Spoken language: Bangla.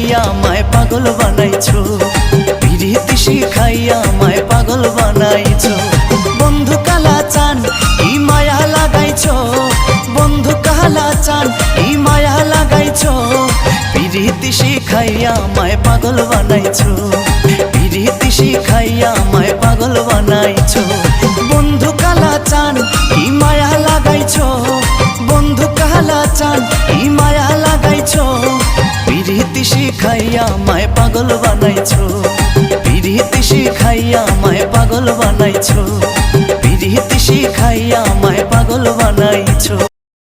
শিখাইয়া আমায় পাগল বানাইছো, পিরিতি শিখাইয়া আমায় পাগল বানাইছো। বন্ধু কালা চান কি মায়া লাগাইছো, বন্ধু কালা চান কি মায়া লাগাইছো, পিরিতি শিখাইয়া আমায় পাগল বানাইছো, পিরিতি শিখাইয়া আমায় পাগল বানাইছো। বন্ধু কালা চান কি মায়া লাগাইছো, বন্ধু কালা চান কি মায়া লাগাইছো, পিরিতি শিখাইয়া আমায় পাগল বানাইছো, পিরিতি শিখাইয়া আমায় পাগল বানাইছো, পিরিতি শিখাইয়া আমায় পাগল বানাই।